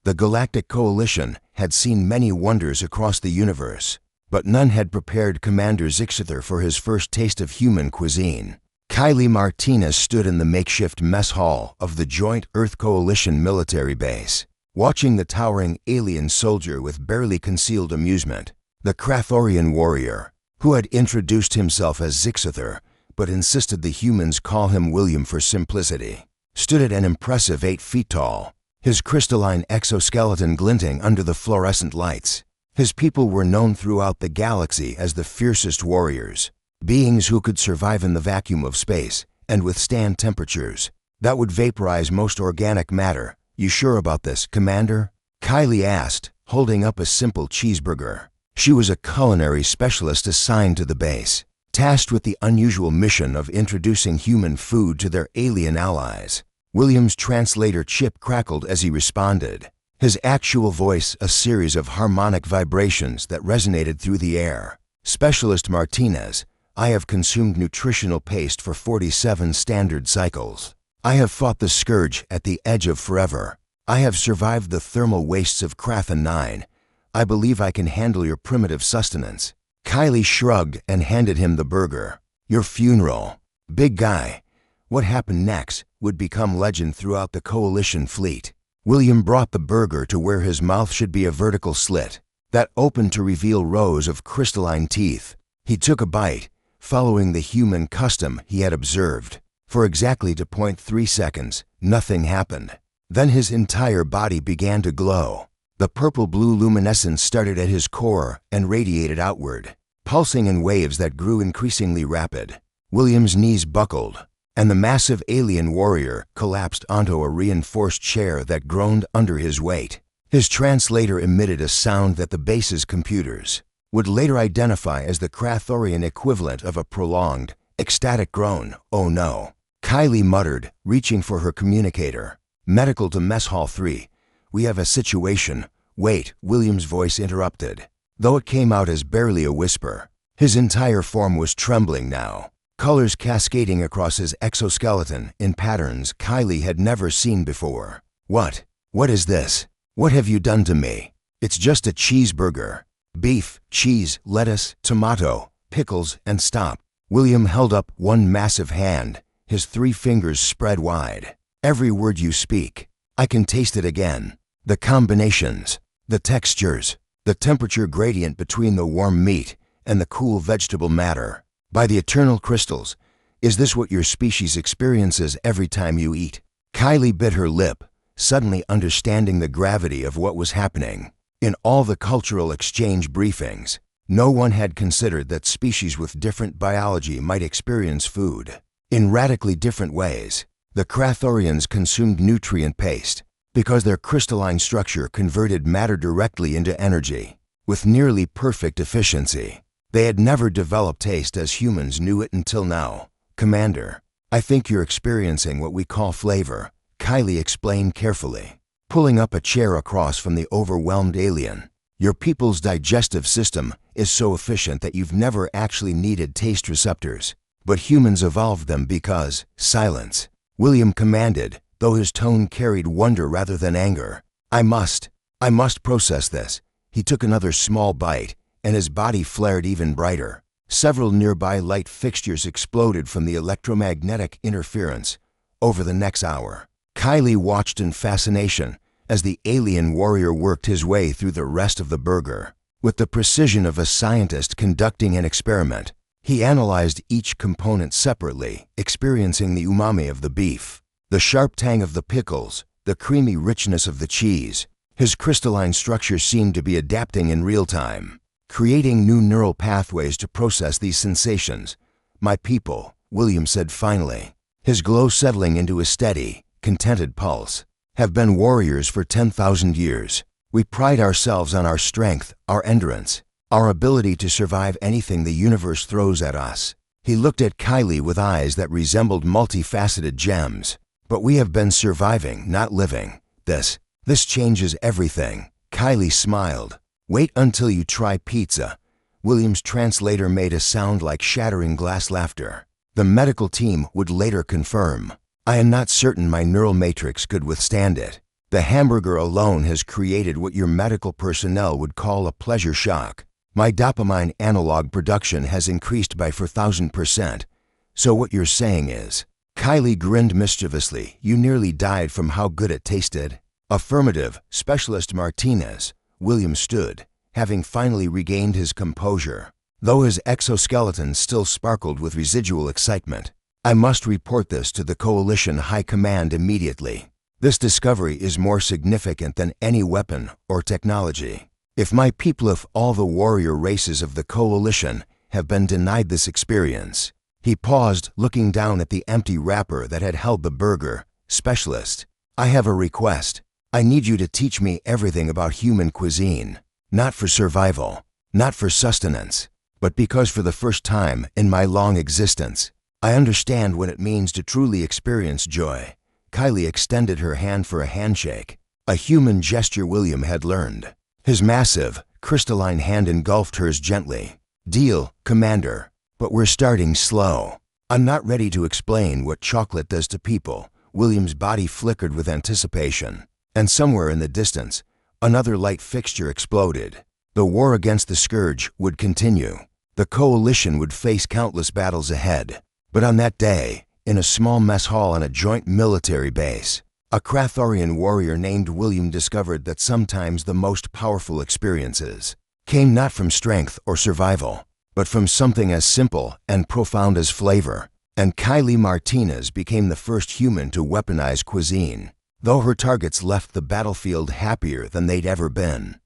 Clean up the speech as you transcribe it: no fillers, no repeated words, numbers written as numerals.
The Galactic Coalition had seen many wonders across the universe, but none had prepared Commander Zixither for his first taste of human cuisine. Kylie Martinez stood in the makeshift mess hall of the Joint Earth Coalition military base, watching the towering alien soldier with barely concealed amusement. The Krathorian warrior, who had introduced himself as Zixither, but insisted the humans call him William for simplicity, stood at an impressive 8 feet tall, his crystalline exoskeleton glinting under the fluorescent lights. His people were known throughout the galaxy as the fiercest warriors, beings who could survive in the vacuum of space and withstand temperatures that would vaporize most organic matter. "You sure about this, Commander?" Kylie asked, holding up a simple cheeseburger. She was a culinary specialist assigned to the base, tasked with the unusual mission of introducing human food to their alien allies. William's translator chip crackled as he responded, his actual voice a series of harmonic vibrations that resonated through the air. "Specialist Martinez, I have consumed nutritional paste for 47 standard cycles. I have fought the scourge at the edge of forever. I have survived the thermal wastes of Krathan 9. I believe I can handle your primitive sustenance." Kylie shrugged and handed him the burger. "Your funeral, big guy. What happened next would become legend throughout the Coalition fleet." William brought the burger to where his mouth should be a vertical slit that opened to reveal rows of crystalline teeth. He took a bite, following the human custom he had observed. For exactly 0.3 seconds, nothing happened. Then his entire body began to glow. The purple-blue luminescence started at his core and radiated outward, pulsing in waves that grew increasingly rapid. William's knees buckled, and the massive alien warrior collapsed onto a reinforced chair that groaned under his weight. His translator emitted a sound that the base's computers would later identify as the Krathorian equivalent of a prolonged, ecstatic groan. "Oh no," Kylie muttered, reaching for her communicator. "Medical to Mess Hall 3. We have a situation." "Wait," William's voice interrupted, though it came out as barely a whisper. His entire form was trembling now, colors cascading across his exoskeleton in patterns Kylie had never seen before. What is this? What have you done to me?" "It's just a cheeseburger. Beef, cheese, lettuce, tomato, pickles, and stop." William held up one massive hand, his 3 fingers spread wide. "Every word you speak, I can taste it again. The combinations, the textures, the temperature gradient between the warm meat and the cool vegetable matter. By the eternal crystals, is this what your species experiences every time you eat?" Kylie bit her lip, suddenly understanding the gravity of what was happening. In all the cultural exchange briefings, no one had considered that species with different biology might experience food in radically different ways. The Krathorians consumed nutrient paste because their crystalline structure converted matter directly into energy with nearly perfect efficiency. They had never developed taste as humans knew it until now. "Commander, I think you're experiencing what we call flavor," Kylie explained carefully, pulling up a chair across from the overwhelmed alien. "Your people's digestive system is so efficient that you've never actually needed taste receptors, but humans evolved them because..." Silence. William commanded, though his tone carried wonder rather than anger. I must process this." He took another small bite, and his body flared even brighter. Several nearby light fixtures exploded from the electromagnetic interference. Over the next hour, Kylie watched in fascination as the alien warrior worked his way through the rest of the burger. With the precision of a scientist conducting an experiment, he analyzed each component separately, experiencing the umami of the beef, the sharp tang of the pickles, the creamy richness of the cheese. His crystalline structure seemed to be adapting in real time, creating new neural pathways to process these sensations. "My people," William said finally, his glow settling into a steady, contented pulse, "have been warriors for 10,000 years. We pride ourselves on our strength, our endurance, our ability to survive anything the universe throws at us." He looked at Kylie with eyes that resembled multifaceted gems. "But we have been surviving, not living. This changes everything." Kylie smiled. "Wait until you try pizza." William's translator made a sound like shattering glass laughter. The medical team would later confirm. "I am not certain my neural matrix could withstand it." The hamburger alone has created what your medical personnel would call a pleasure shock. My dopamine analog production has increased by 4,000%. So what you're saying is, Kylie grinned mischievously, you nearly died from how good it tasted? Affirmative, Specialist Martinez. William stood, having finally regained his composure, though his exoskeleton still sparkled with residual excitement. I must report this to the Coalition High Command immediately. This discovery is more significant than any weapon or technology. If my people, if all the warrior races of the Coalition have been denied this experience. He paused, looking down at the empty wrapper that had held the burger. Specialist, I have a request. I need you to teach me everything about human cuisine. Not for survival, not for sustenance, but because for the first time in my long existence, I understand what it means to truly experience joy. Kylie extended her hand for a handshake, a human gesture William had learned. His massive, crystalline hand engulfed hers gently. Deal, Commander, but we're starting slow. I'm not ready to explain what chocolate does to people. William's body flickered with anticipation, and somewhere in the distance, another light fixture exploded. The war against the scourge would continue. The Coalition would face countless battles ahead. But on that day, in a small mess hall on a joint military base, a Krathorian warrior named William discovered that sometimes the most powerful experiences came not from strength or survival, but from something as simple and profound as flavor. And Kylie Martinez became the first human to weaponize cuisine, though her targets left the battlefield happier than they'd ever been.